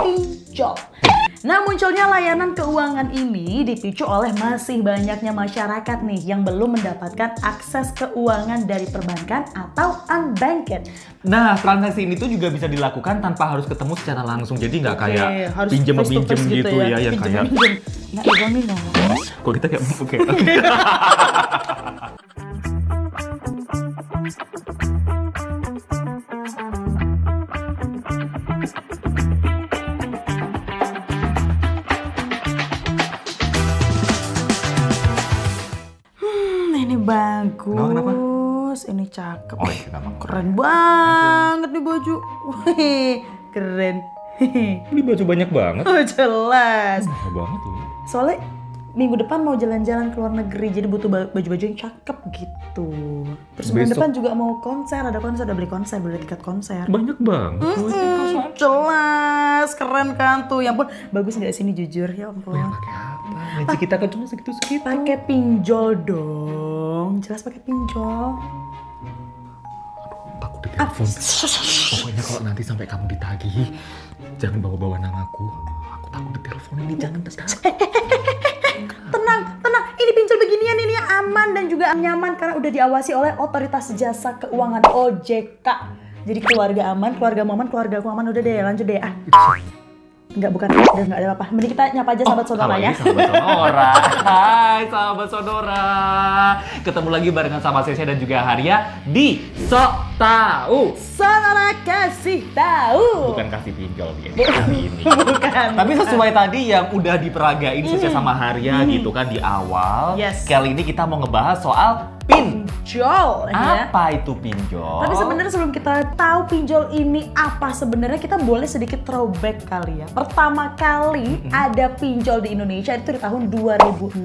pinjol. Nah, munculnya layanan keuangan ini dipicu oleh masih banyaknya masyarakat nih yang belum mendapatkan akses keuangan dari perbankan atau unbanked. Nah, transaksi ini tuh juga bisa dilakukan tanpa harus ketemu secara langsung. Jadi nggak kayak pinjem-pinjem gitu ya, yang kayak nggak digangguin dong. Kok kita kayak oke. Ini bagus. Kenapa? Ini cakep. Oh, iya, kenapa? Keren banget nih baju. Wih, keren. Ini baju banyak banget. Oh, jelas. Mahal banget loh. Soalnya minggu depan mau jalan-jalan ke luar negeri, jadi butuh baju-baju yang cakep gitu. Terus minggu depan juga mau konser, ada konser, udah beli konser, beli tiket konser. Banyak banget. Jelas, keren kan tuh. Ya ampun, bagus nggak sini jujur ya ampun. Pakai apa? Gaji kita kan cuma segitu-segitu. Pakai pinjol dong, jelas pakai pinjol. Takut ditelepon. Pokoknya kalau nanti sampai kamu ditagih, jangan bawa-bawa namaku. Aku takut ditelepon ini, jangan Tenang, ini pinjol beginian ini yang aman dan juga nyaman karena udah diawasi oleh Otoritas Jasa Keuangan OJK. Jadi keluarga aman, keluarga aman, keluarga aku aman. Udah deh, lanjut deh. Enggak, bukan. Udah nggak ada apa-apa. Mending kita nyapa aja sahabat sonora ya. Sahabat sonora. Hai sahabat sonora. Ketemu lagi barengan sama Sesha dan juga Haria di Sok Tahu. Sonora kasih tahu. Bukan kasih pinjol kali ini. Bukan. Tapi sesuai tadi yang udah diperagain Sesha sama Haria gitu kan di awal. Yes. Kali ini kita mau ngebahas soal pinjol. Apa itu pinjol? Tapi sebenarnya sebelum kita tahu pinjol ini apa sebenarnya, kita boleh sedikit throwback kali ya. Pertama kali ada pinjol di Indonesia itu di tahun 2016.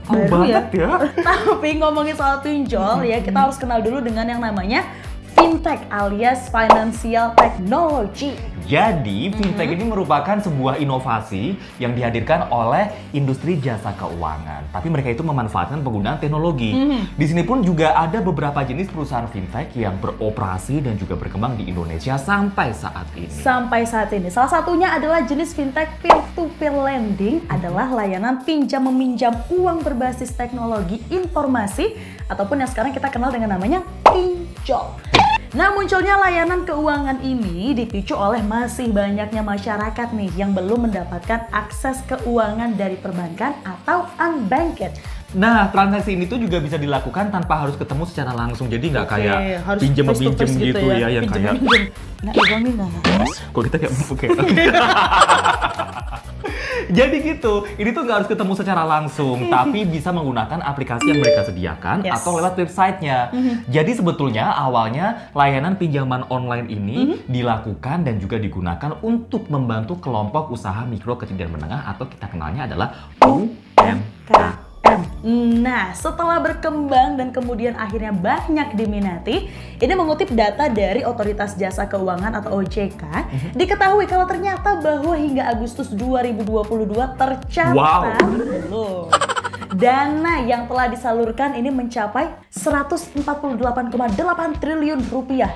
Baru banget ya. Tapi ngomongin soal pinjol ya, kita harus kenal dulu dengan yang namanya fintech alias financial technology. Jadi, fintech ini merupakan sebuah inovasi yang dihadirkan oleh industri jasa keuangan. Tapi mereka itu memanfaatkan penggunaan teknologi. Di sini pun juga ada beberapa jenis perusahaan fintech yang beroperasi dan juga berkembang di Indonesia sampai saat ini. Salah satunya adalah jenis fintech peer-to-peer lending, adalah layanan pinjam-meminjam uang berbasis teknologi informasi ataupun yang sekarang kita kenal dengan namanya pinjol. Nah, munculnya layanan keuangan ini dipicu oleh masih banyaknya masyarakat nih yang belum mendapatkan akses keuangan dari perbankan atau unbanked. Nah, transaksi ini tuh juga bisa dilakukan tanpa harus ketemu secara langsung. Jadi nggak kayak pinjem-pinjem gitu ya, yang kayak nggak digangguin dong. Kok kita kayak oke. Jadi gitu, ini tuh nggak harus ketemu secara langsung, tapi bisa menggunakan aplikasi yang mereka sediakan atau lewat websitenya. Jadi sebetulnya awalnya layanan pinjaman online ini dilakukan dan juga digunakan untuk membantu kelompok usaha mikro, kecil dan menengah atau kita kenalnya adalah UMKM. Nah, setelah berkembang dan kemudian akhirnya banyak diminati, ini mengutip data dari Otoritas Jasa Keuangan atau OJK, diketahui kalau ternyata bahwa hingga Agustus 2022 tercatat dana yang telah disalurkan ini mencapai 148,8 triliun rupiah.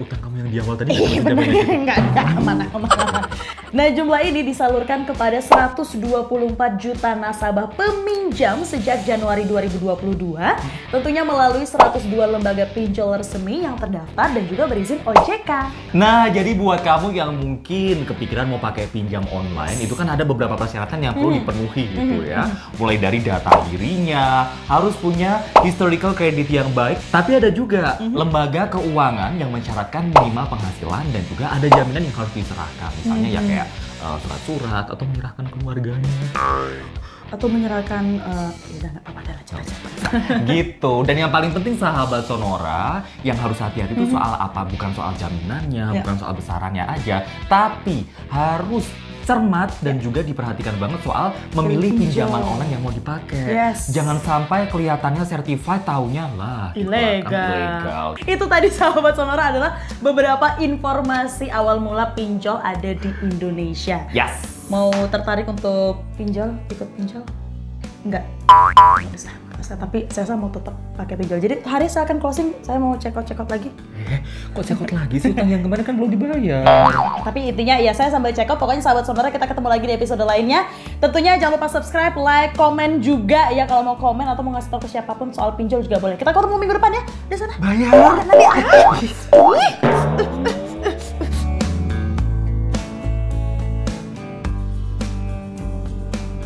Utang kamu yang di awal tadi enggak aman. Nah, jumlah ini disalurkan kepada 124 juta nasabah peminjam sejak Januari 2022, tentunya melalui 102 lembaga pinjol resmi yang terdaftar dan juga berizin OJK. Nah, jadi buat kamu yang mungkin kepikiran mau pakai pinjam online, itu kan ada beberapa persyaratan yang perlu dipenuhi gitu ya. Mulai dari data dirinya, harus punya historical credit yang baik, tapi ada juga lembaga keuangan yang mensyaratkan minimal penghasilan dan juga ada jaminan yang harus diserahkan. Misalnya ya kayak surat-surat atau menyerahkan keluarganya. Atau menyerahkan, udah nggak apa-apa, gitu. Dan yang paling penting sahabat Sonora, yang harus hati-hati itu soal apa? Bukan soal jaminannya, bukan soal besarannya aja, tapi harus cermat dan juga diperhatikan banget soal memilih pinjaman online yang mau dipakai. Jangan sampai kelihatannya certified, taunya lah ilegal. Itu tadi sahabat Sonora adalah beberapa informasi awal mula pinjol ada di Indonesia. Mau tertarik untuk pinjol? Ikut pinjol? Enggak. saya, tapi saya mau tetap pakai pinjol. Jadi hari saya akan closing, saya mau check out lagi. Kok check out lagi sih? Utang yang kemarin kan belum dibayar. Tapi intinya ya saya sambil check out. Pokoknya sahabat sonora, kita ketemu lagi di episode lainnya. Tentunya jangan lupa subscribe, like, komen juga ya, kalau mau komen atau mau ngasih tahu ke siapapun soal pinjol juga boleh. Kita ketemu minggu depan ya di sana. Bayar. Nanti.